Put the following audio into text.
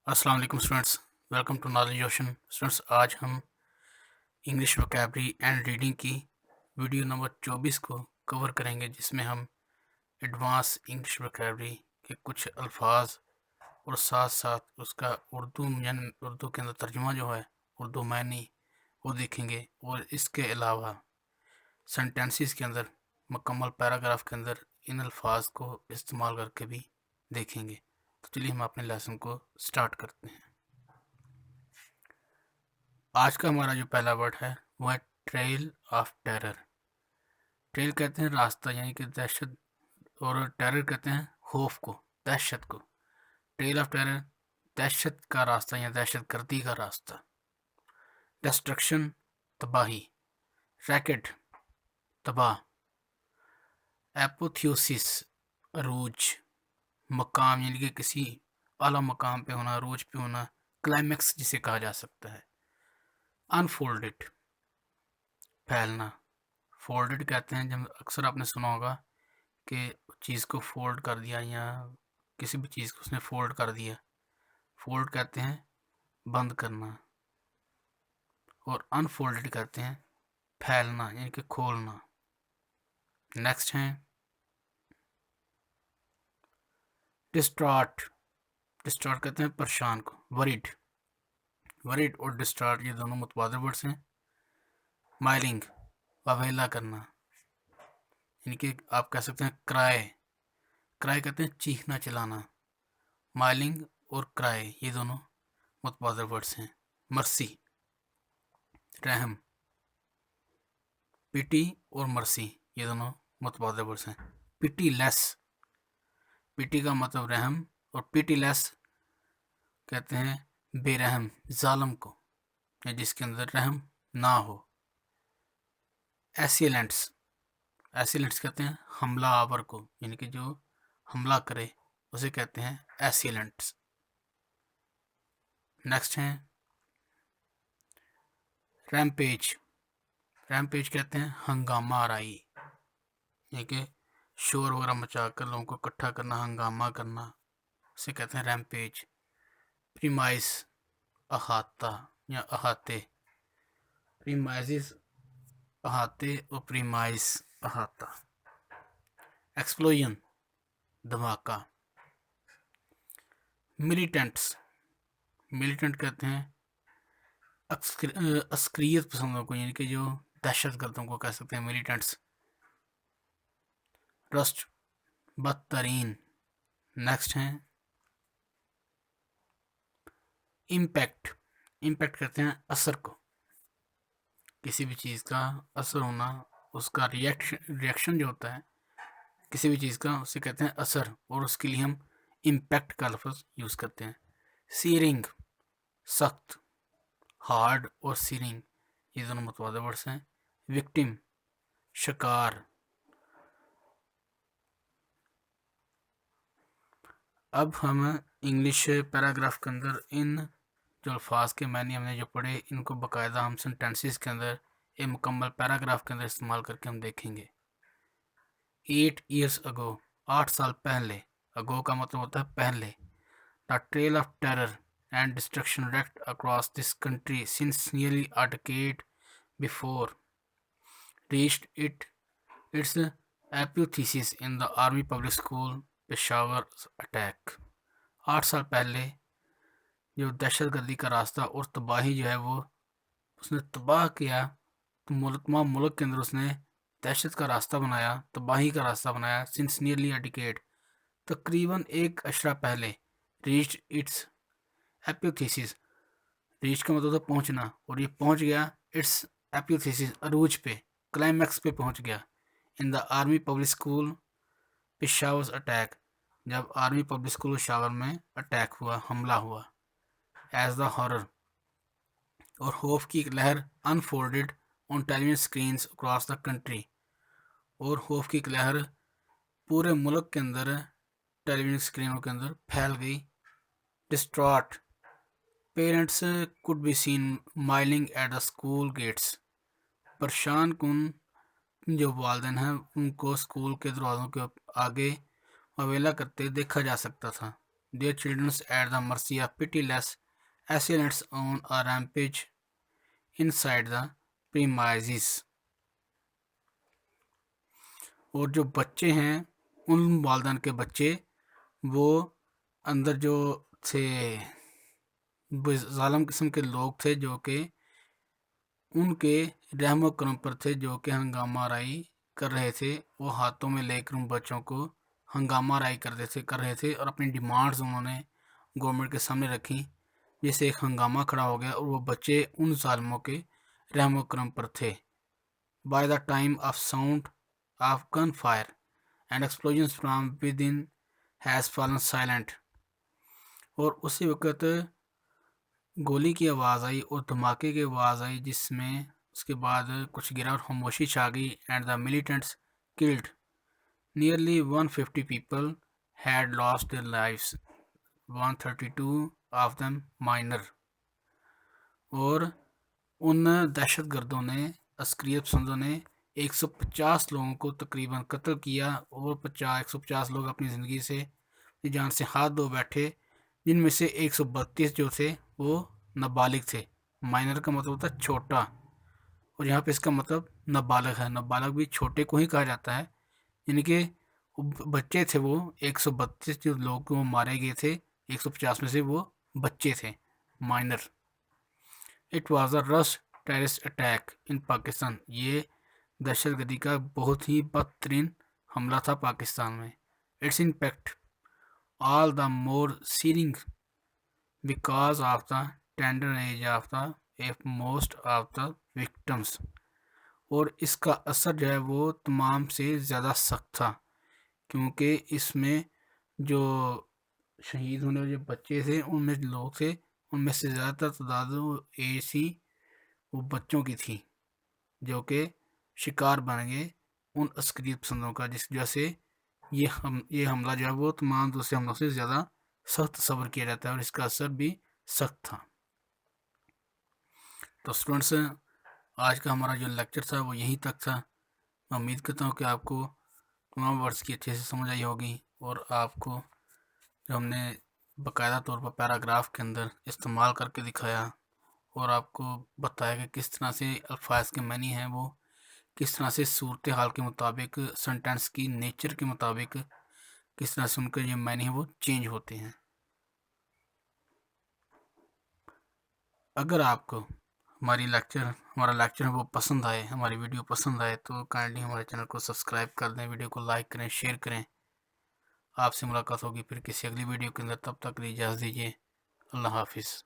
السلام علیکم students, welcome to Knowledge Ocean. Students, آج ہم انگلش ووکیبلری اینڈ ریڈنگ کی ویڈیو نمبر 24 کو کور کریں گے، جس میں ہم ایڈوانس انگلش ووکیبلری کے کچھ الفاظ اور ساتھ ساتھ اس کا اردو کے اندر ترجمہ جو ہے، اردو معنی وہ دیکھیں گے، اور اس کے علاوہ سینٹینسز کے اندر مکمل پیراگراف کے اندر ان الفاظ کو استعمال کر کے بھی دیکھیں گے۔ تو چلیے ہم اپنے لیسن کو سٹارٹ کرتے ہیں۔ آج کا ہمارا جو پہلا ورڈ ہے وہ ہے ٹریل آف ٹیرر۔ ٹریل کہتے ہیں راستہ، یعنی کہ دہشت، اور ٹیرر کہتے ہیں خوف کو، دہشت کو۔ ٹریل آف ٹیرر دہشت کا راستہ یا دہشت گردی کا راستہ۔ ڈسٹرکشن تباہی، ریکٹ تباہ، ایپوتھیوسس عروج، مقام یعنی کہ کسی اعلیٰ مقام پہ ہونا، عروج پہ ہونا، کلائمیکس جسے کہا جا سکتا ہے۔ انفولڈڈ پھیلنا، فولڈڈ کہتے ہیں جب اکثر آپ نے سنا ہوگا کہ چیز کو فولڈ کر دیا، یا کسی بھی چیز کو اس نے فولڈ کر دیا، فولڈ کہتے ہیں بند کرنا، اور انفولڈڈ کہتے ہیں پھیلنا یعنی کہ کھولنا۔ نیکسٹ ہیں ڈسٹارٹ۔ ڈسٹارٹ کہتے ہیں پریشان کو، وریڈ۔ وریڈ اور ڈسٹارٹ یہ دونوں متبادل ورڈز ہیں۔ مائلنگ واویلا کرنا، یعنی کہ آپ کہہ سکتے ہیں کرائے۔ کرائے کہتے ہیں چیخنا چلانا۔ مائلنگ اور کرائے یہ دونوں متبادل ورڈز ہیں۔ مرسی رحم، پٹی اور مرسی یہ دونوں متبادل ورڈز ہیں۔ پٹی لیس، پٹی کا مطلب رحم، اور پٹی لیس کہتے ہیں بے رحم، ظالم کو، یا جس کے اندر رحم نہ ہو۔ ایسیلنٹس، ایسیلنٹس کہتے ہیں حملہ آور کو، یعنی کہ جو حملہ کرے اسے کہتے ہیں ایسیلنٹس۔ نیکسٹ ہیں ریمپیج۔ ریمپیج کہتے ہیں ہنگامہ آرائی، یعنی کہ شور وغیرہ مچا کر لوگوں کو اکٹھا کرنا، ہنگامہ کرنا، اسے کہتے ہیں ریمپیج۔ پریمائز احاطہ یا احاطے، پریمائزز احاطے اور پریمائز احاطہ۔ ایکسپلوژن دھماکہ۔ ملیٹنٹس، ملیٹنٹ کہتے ہیں عسکریت پسندوں کو، یعنی کہ جو دہشت گردوں کو کہہ سکتے ہیں ملیٹنٹس۔ رسٹ بدترین۔ نیکسٹ ہیں امپیکٹ۔ امپیکٹ کہتے ہیں اثر کو، کسی بھی چیز کا اثر ہونا، اس کا ریئیکشن جو ہوتا ہے کسی بھی چیز کا، اسے کہتے ہیں اثر، اور اس کے لیے ہم امپیکٹ کا لفظ یوز کرتے ہیں۔ سیرنگ سخت، ہارڈ اور سیرنگ یہ دونوں متبادل ورڈز ہیں۔ وکٹم شکار۔ اب ہم انگلش پیراگراف کے اندر ان جو الفاظ کے معنی ہم نے جو پڑھے، ان کو باقاعدہ ہم سینٹینسز کے اندر ایک مکمل پیراگراف کے اندر استعمال کر کے ہم دیکھیں گے۔ 8 years ago 8 سال پہلے، ago کا مطلب ہوتا ہے پہلے۔ The trail of terror and destruction wrecked across this country since nearly a decade before reached its apotheosis in the Army Public School Peshawar's attack۔ 8 سال پہلے جو دہشت گردی کا راستہ اور تباہی جو ہے وہ اس نے تباہ کیا، تمام ملک کے اندر اس نے دہشت کا راستہ بنایا، تباہی کا راستہ بنایا۔ سنس نیئرلی اے ڈیکیڈ تقریباً ایک اشرہ پہلے۔ ریچ اٹس ایپوتھیسس، ریچ کا مطلب پہنچنا، اور یہ پہنچ گیا اٹس ایپوتھیسس عروج پہ، کلائمیکس پہ پہنچ گیا۔ ان دا آرمی پبلک اسکول پشاورز اٹیک، جب آرمی پبلک اسکول پشاور میں اٹیک ہوا، حملہ ہوا۔ ایز دا ہارر، اور خوف کی ایک لہر unfolded on television screens across the country, اور خوف کی ایک لہر پورے ملک کے اندر ٹیلی ویژن اسکرینوں کے اندر پھیل گئی۔ ڈسٹراٹ، parents could be seen miling at the school gates، پریشان کن جو والدین ہیں ان کو اسکول کے دروازوں کے آگے واویلا کرتے دیکھا جا سکتا تھا۔ their children at the mercy of pitiless assailants on a rampage inside the premises. اور جو بچے ہیں ان والدین کے بچے وہ اندر جو تھے ظالم قسم کے لوگ تھے جو کہ ان کے رحم و کرم پر تھے، جو کہ ہنگامہ آرائی کر رہے تھے. وہ ہاتھوں میں لے کر ان بچوں کو ہنگامہ آرائی کر رہے تھے اور اپنی ڈیمانڈز انہوں نے گورنمنٹ کے سامنے رکھی، جس سے ایک ہنگامہ کھڑا ہو گیا اور وہ بچے ان ظالموں کے رحم و کرم پر تھے. By the time of sound of gunfire and explosions from within has fallen silent. اور اسی وقت گولی کی آواز آئی اور دھماکے کی آواز آئی، جس میں اس کے بعد کچھ گرا اور خاموشی چھا گئی. And the militants killed nearly 150 people had lost their lives, 132 of them minor. اور ان دہشت گردوں نے، عسکریت پسندوں نے 150 لوگوں کو تقریباً قتل کیا اور 150 لوگ اپنی زندگی سے جان سے ہاتھ دھو بیٹھے، جن میں سے 132 جو تھے وہ نابالغ تھے. مائنر کا مطلب ہوتا ہے چھوٹا، اور یہاں پہ اس کا مطلب نابالغ ہے. نابالغ بھی چھوٹے کو ہی کہا جاتا ہے، یعنی کہ بچے تھے. وہ 132 جو لوگ وہ مارے گئے تھے، 150 میں سے وہ بچے تھے، minor. It was a rush terrorist attack in Pakistan. یہ دہشت گردی کا بہت ہی بدترین حملہ تھا پاکستان میں. Its impact all the more searing because of the tender age of most of the victims. اور اس کا اثر جو ہے وہ تمام سے زیادہ سخت تھا، کیونکہ اس میں جو شہید ہونے والے بچے تھے ان میں لوگ تھے، ان میں سے زیادہ تر تعداد ایسی وہ بچوں کی تھی جو کہ شکار بن گئے ان عسکریت پسندوں کا، جس وجہ سے یہ حملہ جو ہے وہ تمام دوسرے حملوں سے زیادہ سخت تصور کیا جاتا ہے، اور اس کا اثر بھی سخت تھا. تو اسٹوڈنٹس، آج کا ہمارا جو لیکچر تھا وہ یہیں تک تھا. میں امید کرتا ہوں کہ آپ کو تمام ورڈس کی اچھے سے سمجھ آئی ہوگی، اور آپ کو جو ہم نے باقاعدہ طور پر پیراگراف کے اندر استعمال کر کے دکھایا اور آپ کو بتایا کہ کس طرح سے الفاظ کے معنی ہیں وہ کس طرح سے صورتحال کے مطابق، سنٹینس کی نیچر کے مطابق کس طرح سے ان کے جو معنی ہیں وہ چینج ہوتے ہیں. اگر آپ کو ہمارا لیکچر وہ پسند آئے، ہماری ویڈیو پسند آئے، تو کائنڈلی ہمارے چینل کو سبسکرائب کر دیں، ویڈیو کو لائک کریں، شیئر کریں. آپ سے ملاقات ہوگی پھر کسی اگلی ویڈیو کے اندر. تب تک اجازت دیجیے. اللہ حافظ.